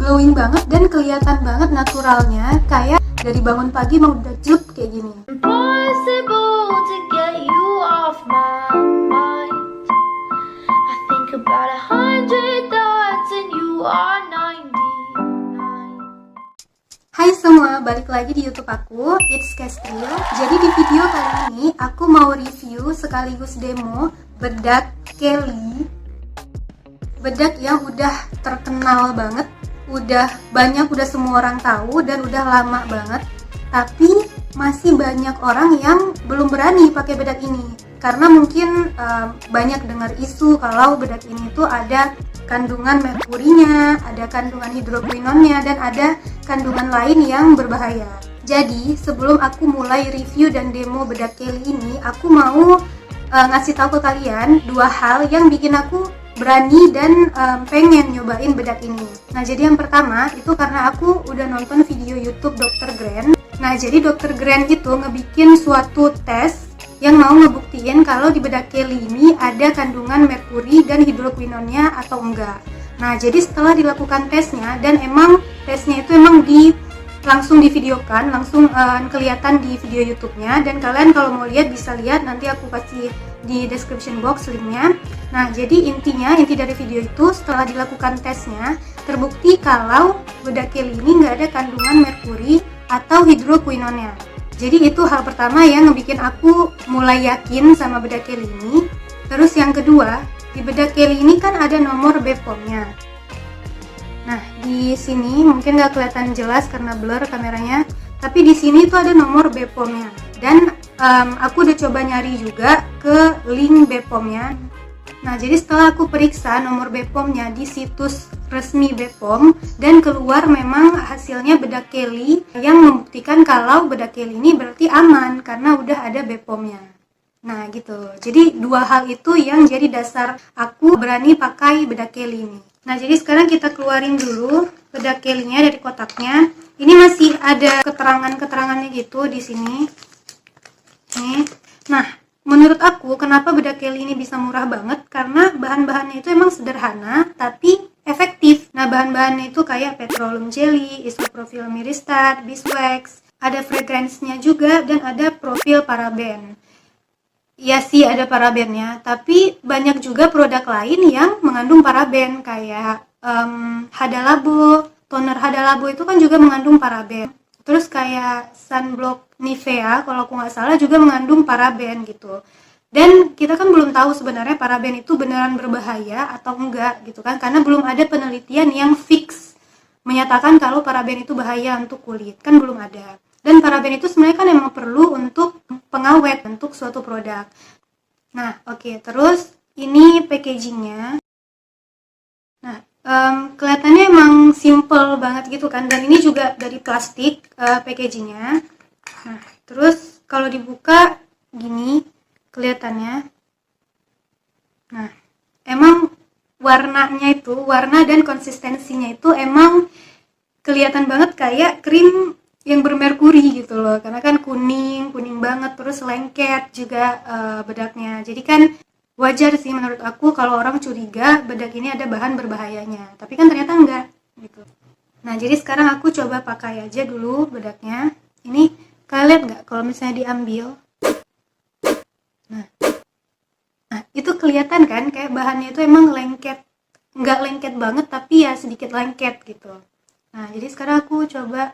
glowing banget dan kelihatan banget naturalnya, kayak dari bangun pagi mau udah jelek kayak gini. Impossible to get you off my mind. I think about 100 thoughts and you are 99. Hai semua, balik lagi di YouTube aku, It's Kestril. Jadi di video kali ini aku mau review sekaligus demo bedak Kelly. Bedak yang udah terkenal banget, udah banyak, udah semua orang tahu dan udah lama banget. Tapi masih banyak orang yang belum berani pakai bedak ini karena mungkin banyak dengar isu kalau bedak ini tuh ada kandungan merkurinya, ada kandungan hidroquinonnya, dan ada kandungan lain yang berbahaya. Jadi sebelum aku mulai review dan demo bedak Kelly ini, aku mau ngasih tahu ke kalian dua hal yang bikin aku berani dan pengen nyobain bedak ini. Nah, jadi yang pertama itu karena aku udah nonton video YouTube Dr. Grant. Nah, jadi Dr. Grant itu ngebikin suatu tes yang mau ngebuktiin kalau di bedak Kelly ini ada kandungan merkuri dan hidroquinonnya atau enggak. Nah, jadi setelah dilakukan tesnya dan emang tesnya itu emang langsung divideokan, langsung kelihatan di video YouTube-nya, dan kalian kalau mau lihat bisa lihat, nanti aku kasih di description box linknya. Nah, jadi inti dari video itu setelah dilakukan tesnya terbukti kalau bedak Kelly ini nggak ada kandungan merkuri atau hidroquinonnya. Jadi itu hal pertama yang ngebikin aku mulai yakin sama bedak Kelly ini. Terus yang kedua, di bedak Kelly ini kan ada nomor BPOM-nya. Nah, di sini mungkin nggak kelihatan jelas karena blur kameranya, tapi di sini tuh ada nomor BPOM-nya. Dan aku udah coba nyari juga ke link BPOM-nya. Nah, jadi setelah aku periksa nomor BPOM-nya di situs resmi BPOM dan keluar memang hasilnya bedak Kelly yang membuktikan kalau bedak Kelly ini berarti aman karena udah ada BPOM-nya. Nah, gitu. Jadi dua hal itu yang jadi dasar aku berani pakai bedak Kelly ini. Nah, jadi sekarang kita keluarin dulu bedak Kelly-nya dari kotaknya. Ini masih ada keterangan-keterangannya gitu di sini. Nih. Nah, menurut aku kenapa bedak Kelly ini bisa murah banget, karena bahan-bahannya itu emang sederhana tapi efektif. Nah, bahan-bahannya itu kayak petroleum jelly, isopropyl myristate, beeswax, ada fragrance-nya juga, dan ada profil paraben. Ya sih ada parabennya, tapi banyak juga produk lain yang mengandung paraben kayak Hada Labo, toner Hada Labo itu kan juga mengandung paraben. Terus kayak sunblock Nivea kalau aku nggak salah juga mengandung paraben gitu. Dan kita kan belum tahu sebenarnya paraben itu beneran berbahaya atau enggak gitu kan, karena belum ada penelitian yang fix menyatakan kalau paraben itu bahaya untuk kulit, kan belum ada. Dan paraben itu sebenarnya kan emang perlu untuk pengawet untuk suatu produk. Nah, oke, terus ini packagingnya. Nah, kelihatannya emang simple banget gitu kan, dan ini juga dari plastik packagingnya. Nah, terus kalau dibuka gini kelihatannya. Nah, emang warnanya itu, warna dan konsistensinya itu emang kelihatan banget kayak krim yang bermerkuri gitu loh, karena kan kuning banget, terus lengket juga bedaknya. Jadi kan wajar sih menurut aku kalau orang curiga bedak ini ada bahan berbahayanya, tapi kan ternyata enggak gitu. Nah, jadi sekarang aku coba pakai aja dulu bedaknya. Ini kalian lihat nggak kalau misalnya diambil? Nah, itu kelihatan kan kayak bahannya itu emang lengket, nggak lengket banget tapi ya sedikit lengket gitu. Nah, jadi sekarang aku coba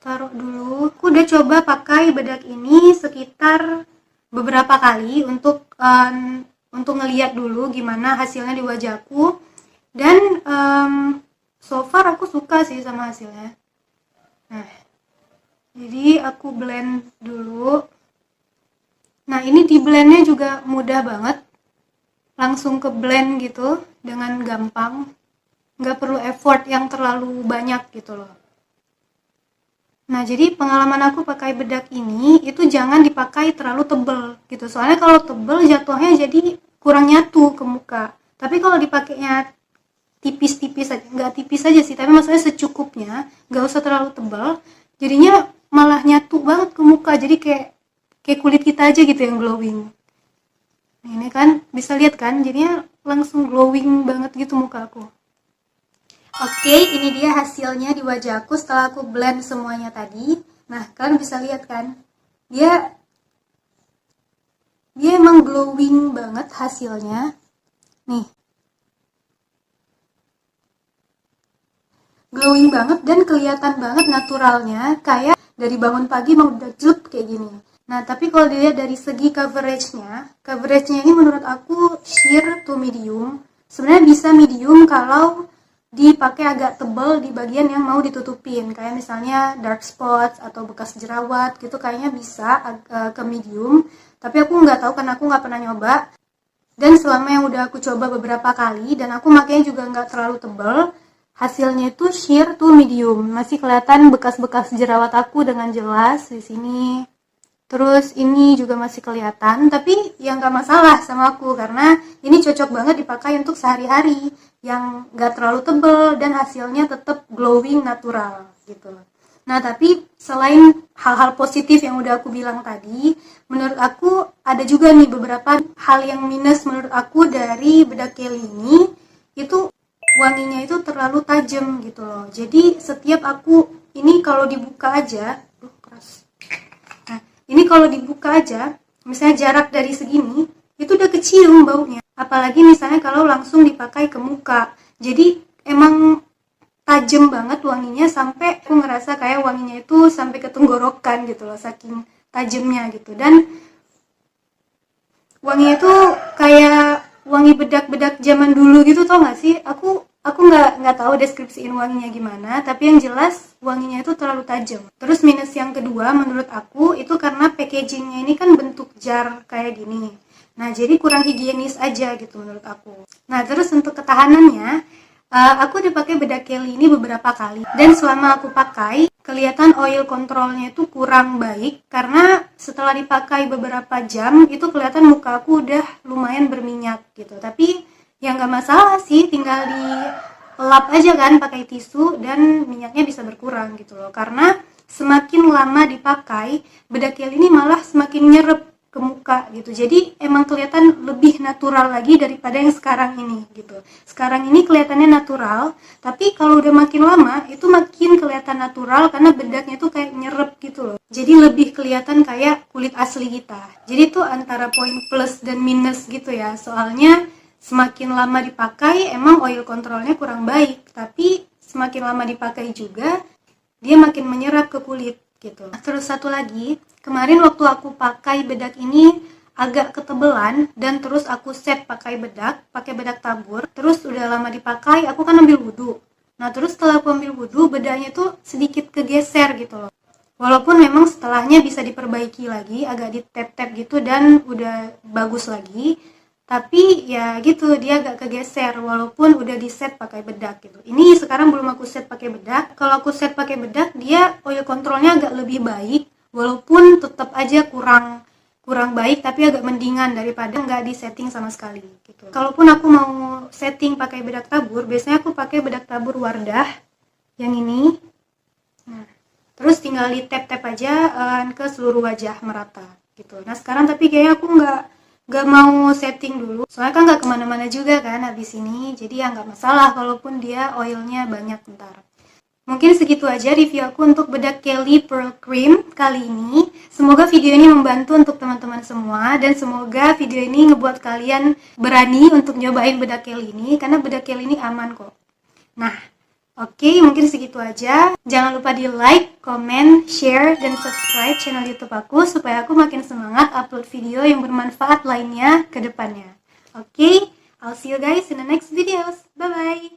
taruh dulu. Aku udah coba pakai bedak ini sekitar beberapa kali untuk ngeliat dulu gimana hasilnya di wajahku, dan so far aku suka sih sama hasilnya. Nah, jadi aku blend dulu. Nah, ini di blendnya juga mudah banget, langsung ke blend gitu dengan gampang, nggak perlu effort yang terlalu banyak gitu loh. Nah, jadi pengalaman aku pakai bedak ini itu jangan dipakai terlalu tebel gitu, soalnya kalau tebel jatuhnya jadi kurang nyatu ke muka. Tapi kalau dipakainya tipis-tipis aja, nggak tipis aja sih, tapi maksudnya secukupnya, nggak usah terlalu tebal, jadinya malah nyatu banget ke muka, jadi kayak kulit kita aja gitu yang glowing. Nah, ini kan bisa lihat kan, jadinya langsung glowing banget gitu muka aku. Oke, ini dia hasilnya di wajah aku setelah aku blend semuanya tadi. Nah, kalian bisa lihat kan, dia emang glowing banget hasilnya. Nih, glowing banget dan kelihatan banget naturalnya, kayak dari bangun pagi mau udah jelek kayak gini. Nah, tapi kalau dilihat dari segi coveragenya ini menurut aku sheer to medium. Sebenarnya bisa medium kalau dipakai agak tebal di bagian yang mau ditutupin, kayak misalnya dark spots atau bekas jerawat gitu, kayaknya bisa ke medium. Tapi aku nggak tahu karena aku nggak pernah nyoba. Dan selama yang udah aku coba beberapa kali dan aku makanya juga nggak terlalu tebal, hasilnya itu sheer to medium. Masih kelihatan bekas-bekas jerawat aku dengan jelas di sini. Terus ini juga masih kelihatan, tapi yang gak masalah sama aku karena ini cocok banget dipakai untuk sehari-hari yang gak terlalu tebal dan hasilnya tetap glowing natural gitu. Nah, tapi selain hal-hal positif yang udah aku bilang tadi, menurut aku ada juga nih beberapa hal yang minus menurut aku dari bedak Kelly ini, itu wanginya itu terlalu tajam gitu loh. Jadi setiap aku ini kalau dibuka aja, keras. Ini kalau dibuka aja, misalnya jarak dari segini, itu udah kecium baunya. Apalagi misalnya kalau langsung dipakai ke muka. Jadi emang tajam banget wanginya sampai aku ngerasa kayak wanginya itu sampai ke tenggorokan gitu loh, saking tajamnya gitu. Dan wanginya itu kayak wangi bedak-bedak zaman dulu gitu, tau gak sih? Aku nggak tahu deskripsiin wanginya gimana, tapi yang jelas wanginya itu terlalu tajam. Terus minus yang kedua menurut aku itu karena packagingnya ini kan bentuk jar kayak gini. Nah, jadi kurang higienis aja gitu menurut aku. Nah, terus untuk ketahanannya, aku udah pakai bedak Kelly ini beberapa kali dan selama aku pakai kelihatan oil controlnya itu kurang baik karena setelah dipakai beberapa jam itu kelihatan muka aku udah lumayan berminyak gitu. Tapi ya nggak masalah sih, tinggal dilap aja kan pakai tisu dan minyaknya bisa berkurang gitu loh. Karena semakin lama dipakai, bedak Kelly ini malah semakin nyerep ke muka gitu. Jadi emang kelihatan lebih natural lagi daripada yang sekarang ini gitu. Sekarang ini kelihatannya natural, tapi kalau udah makin lama itu makin kelihatan natural karena bedaknya tuh kayak nyerep gitu loh. Jadi lebih kelihatan kayak kulit asli kita. Jadi tuh antara poin plus dan minus gitu ya. Soalnya semakin lama dipakai emang oil controlnya kurang baik, tapi semakin lama dipakai juga dia makin menyerap ke kulit gitu. Terus satu lagi, kemarin waktu aku pakai bedak ini agak ketebelan dan terus aku set pakai bedak tabur. Terus udah lama dipakai, aku kan ambil wudhu. Nah, terus setelah aku ambil wudhu, bedaknya tuh sedikit kegeser gitu loh. Walaupun memang setelahnya bisa diperbaiki lagi, agak di tap-tap gitu dan udah bagus lagi. Tapi ya gitu, dia agak kegeser walaupun udah di set pakai bedak gitu. Ini sekarang belum aku set pakai bedak. Kalau aku set pakai bedak, dia oil controlnya agak lebih baik walaupun tetap aja kurang baik, tapi agak mendingan daripada nggak di setting sama sekali gitu. Kalaupun aku mau setting pakai bedak tabur, biasanya aku pakai bedak tabur Wardah yang ini. Nah, terus tinggal di tap-tap aja ke seluruh wajah merata gitu. Nah, sekarang tapi kayaknya aku nggak mau setting dulu, soalnya kan nggak kemana-mana juga kan habis ini, jadi ya nggak masalah kalaupun dia oilnya banyak ntar. Mungkin segitu aja review aku untuk bedak Kelly Pearl Cream kali ini. Semoga video ini membantu untuk teman-teman semua dan semoga video ini ngebuat kalian berani untuk nyobain bedak Kelly ini karena bedak Kelly ini aman kok. Nah, oke, mungkin segitu aja. Jangan lupa di like, comment, share, dan subscribe channel YouTube aku supaya aku makin semangat upload video yang bermanfaat lainnya ke depannya. Oke, I'll see you guys in the next videos. Bye-bye!